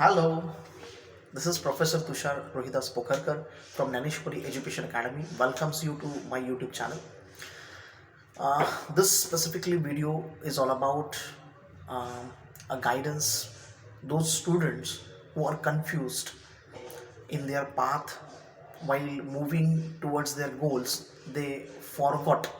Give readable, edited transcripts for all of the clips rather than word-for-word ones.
Hello, this is Professor Tushar Rohidas Pokharkar from Naneshwari Education Academy. Welcomes you to my YouTube channel. This specifically video is all about a guidance those students who are confused in their path while moving towards their goals. They forgot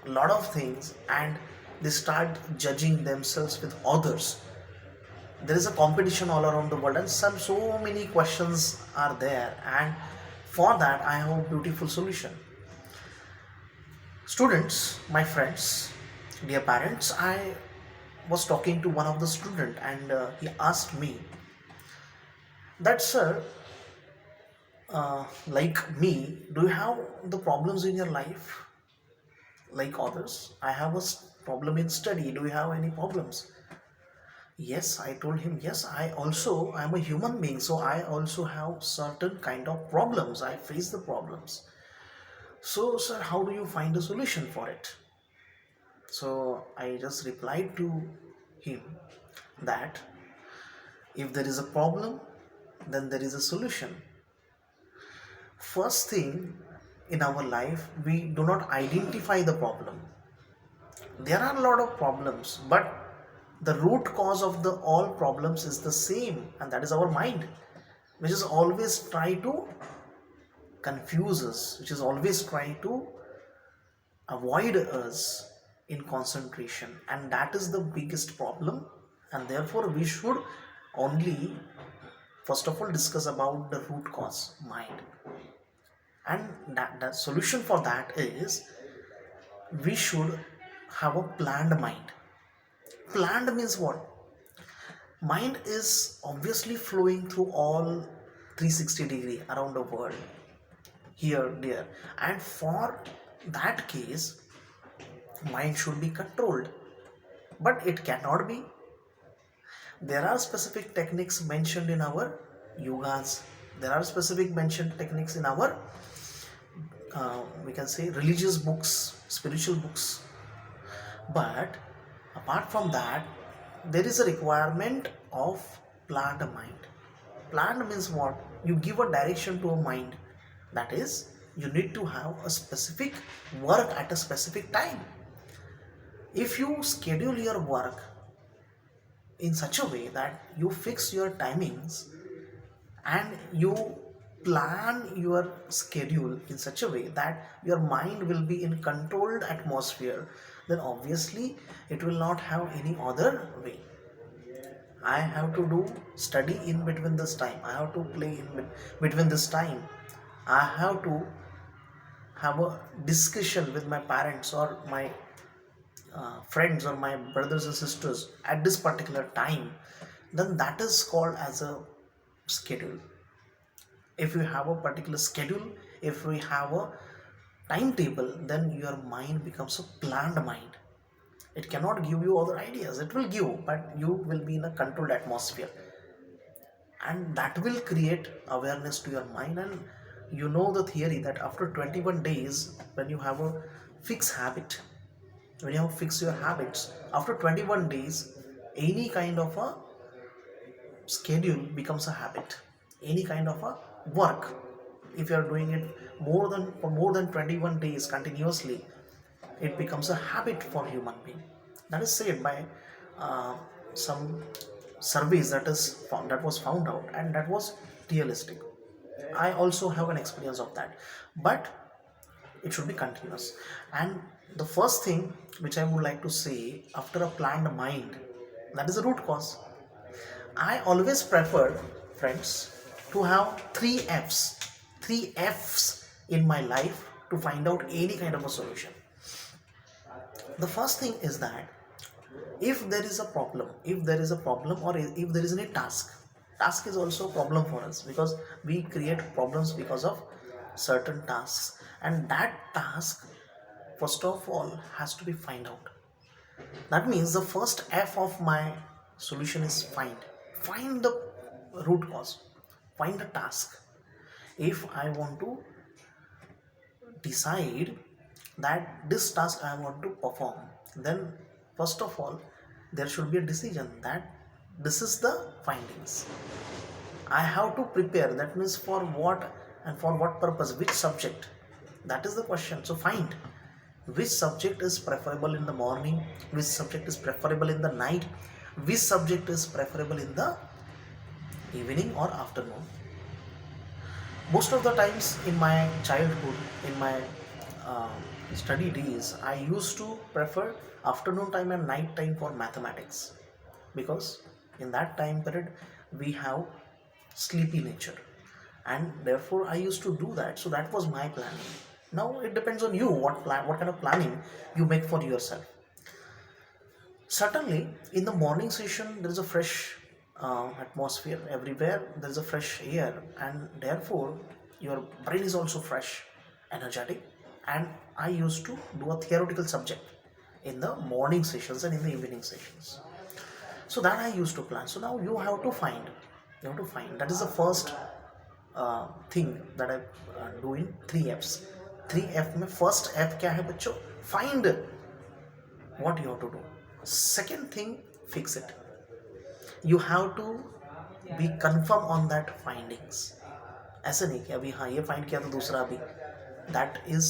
a lot of things and they start judging themselves with others. There is a competition all around the world and so many questions are there, and for that I have a beautiful solution. Students, my friends, dear parents, I was talking to one of the student and he asked me that, sir, like me, do you have the problems in your life like others? I have a problem in study. Do you have any problems? Yes, I told him, yes, I'm a human being, so I also have certain kind of problems. I face the problems. So, sir, how do you find a solution for it? So I just replied to him that if there is a problem, then there is a solution. First thing in our life, we do not identify the problem. There are a lot of problems, but the root cause of the all problems is the same, and that is our mind, which is always try to confuse us, which is always try to avoid us in concentration, and that is the biggest problem. And therefore we should only first of all discuss about the root cause, mind. And that the solution for that is we should have a planned mind. Planned means what? Mind is obviously flowing through all 360-degree around the world, here, there, and for that case, mind should be controlled. But it cannot be. There are specific techniques mentioned in our yogas. There are specific mentioned techniques in our, we can say, religious books, spiritual books. But apart from that, there is a requirement of planned mind. Planned means what? You give a direction to a mind. That is, you need to have a specific work at a specific time. If you schedule your work in such a way that you fix your timings and you plan your schedule in such a way that your mind will be in controlled atmosphere, then obviously it will not have any other way. I have to do study in between this time, I have to play in between this time, I have to have a discussion with my parents or my friends or my brothers and sisters at this particular time, then that is called as a schedule. If you have a particular schedule, if we have a timetable, then your mind becomes a planned mind. It cannot give you other ideas, it will give, but you will be in a controlled atmosphere, and that will create awareness to your mind. And you know the theory that after 21 days, when you have a fixed habit, when you have fixed your habits, after 21 days, any kind of a schedule becomes a habit. Any kind of a work, if you are doing it more than 21 days continuously, it becomes a habit for human being. That is said by some surveys that was found out, and that was realistic. I also have an experience of that, but it should be continuous. And the first thing which I would like to say, after a planned mind, that is the root cause. I always prefer, friends, to have three F's in my life to find out any kind of a solution. The first thing is that if there is a problem, or if there is any task is also a problem for us, because we create problems because of certain tasks, and that task first of all has to be find out. That means the first F of my solution is find the root cause, find the task. If I want to decide that this task I want to perform, then first of all there should be a decision that This is the findings. I have to prepare, that means for what and for what purpose, which subject, that is the question. So find which subject is preferable in the morning, which subject is preferable in the night, which subject is preferable in the evening or afternoon. Most of the times in my childhood, in my uh, study days, I used to prefer afternoon time and night time for mathematics, because in that time period we have sleepy nature, and therefore I used to do that. So that was my planning. Now it depends on you, what kind of planning you make for yourself. Certainly, in the morning session, there is a fresh atmosphere everywhere, there is a fresh air, and therefore, your brain is also fresh, energetic. And I used to do a theoretical subject in the morning sessions and in the evening sessions. So that I used to plan. So now you have to find. That is the first thing that I do in 3 F's. 3 F में first F क्या है बच्चों? Find what you have to do. Second thing, fix it. You have to be confirm on that findings. ऐसे नहीं कि अभी हाँ ये फाइंड किया तो दूसरा भी. That is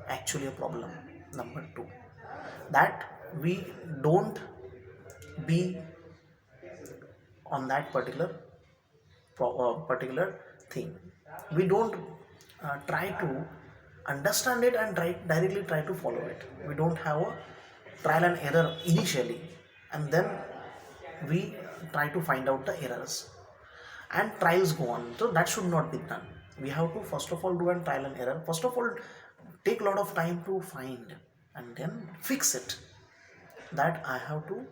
actually a problem. Number 2, that we don't be on that particular thing. We don't try to understand it and directly try to follow it. We don't have a trial and error initially, and then we try to find out the errors, and trials go on. So that should not be done. We have to first of all do a trial and error. First of all, take a lot of time to find and then fix it. That I have to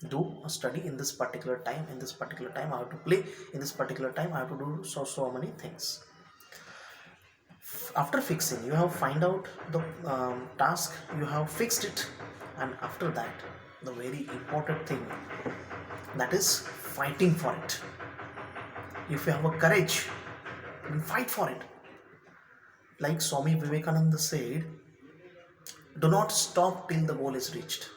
do a study in this particular time, in this particular time I have to play, in this particular time I have to do so many things. After fixing, you have find out the task, you have fixed it, and after that, the very important thing, that is fighting for it. If you have a courage, then fight for it. Like Swami Vivekananda said, do not stop till the goal is reached.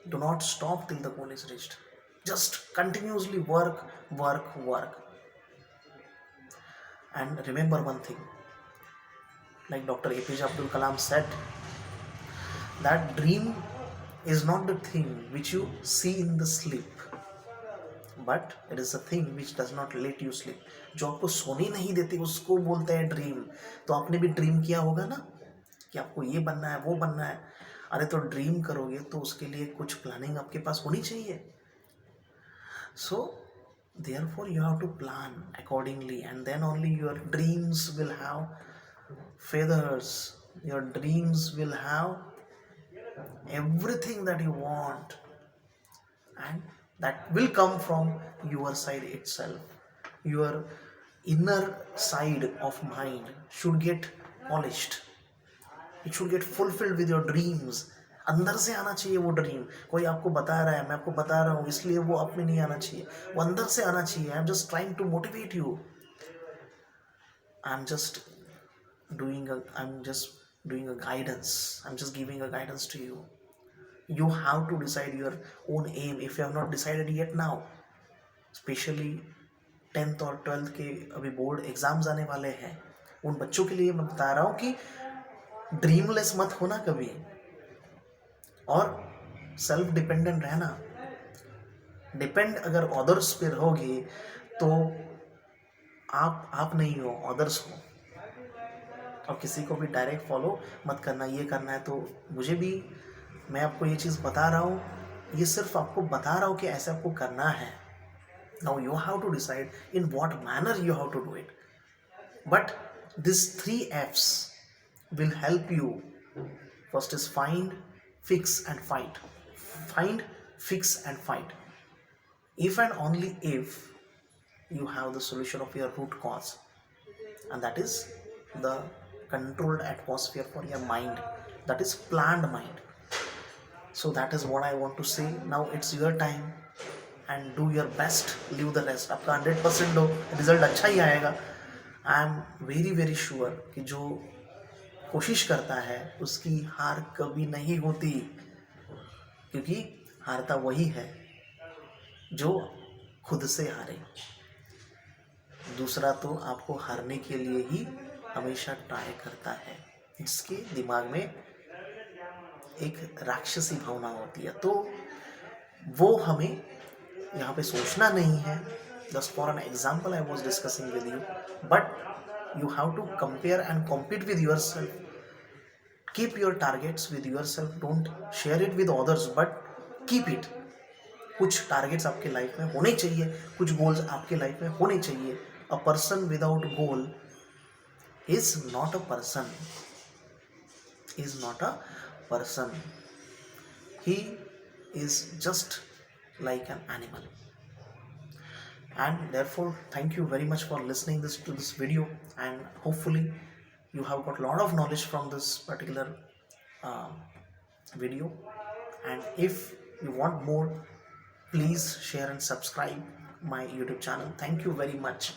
Do not stop till the goal is reached. Just continuously work. And remember one thing, like Dr. APJ Abdul Kalam said, that dream is not the thing which you see in the sleep, but it is a thing which does not let you sleep. जो आपको सोने नहीं देती उसको बोलते हैं dream. तो आपने भी ड्रीम किया होगा ना कि आपको ये बनना है, वो बनना है. अरे तो ड्रीम करोगे तो उसके लिए कुछ प्लानिंग आपके पास होनी चाहिए. So therefore you have to plan accordingly, and then only your dreams will have feathers, your dreams will have everything that you want, and that will come from your side itself. Your inner side of mind should get polished, it should get fulfilled with your dreams. अंदर से आना चाहिए वो dream. कोई आपको बता रहा है, मैं आपको बता रहा हूँ, इसलिए वो आप में नहीं आना चाहिए, वो अंदर से आना चाहिए. I am just trying to motivate you. I am just doing a guidance. I'm just giving a guidance to you. You have to decide your own aim if you have not decided yet now. Especially 10th और 12th के अभी board exams आने वाले हैं. उन बच्चों के लिए मैं बता रहा हूँ कि ड्रीमलेस मत होना कभी, और सेल्फ डिपेंडेंट रहना. डिपेंड अगर अदर्स पे रहोगे तो आप नहीं हो, अदर्स हो. और किसी को भी डायरेक्ट फॉलो मत करना, ये करना है तो मुझे भी, मैं आपको ये चीज़ बता रहा हूँ, ये सिर्फ आपको बता रहा हूँ कि ऐसे आपको करना है. Now you have to decide in what manner you have to do it. But this 3 F's will help you. First is find, fix and fight. Find, fix and fight. If and only if you have the solution of your root cause, and that is the controlled atmosphere for your mind, that is planned mind. So that is what I want to say. Now it's your time and do your best, leave the rest. आपका 100% दो, result अच्छा ही आएगा. I am very very sure कि जो कोशिश करता है उसकी हार कभी नहीं होती, क्योंकि हारता वही है जो खुद से हारे। दूसरा तो आपको हारने के लिए ही हमेशा ट्राई करता है, जिसके दिमाग में एक राक्षसी भावना होती है। तो वो हमें यहाँ पे सोचना नहीं है। Just for an example I was discussing with you, but you have to compare and compete with yourself. Keep your targets with yourself, don't share it with others, but keep it. कुछ targets आपके life में होने चाहिए, कुछ goals आपके life में होने चाहिए। A person without goal is not a person, is not a person. He is just like an animal. And therefore, thank you very much for listening to this video, and hopefully you have got a lot of knowledge from this particular uh, video. And if you want more, please share and subscribe my YouTube channel. Thank you very much.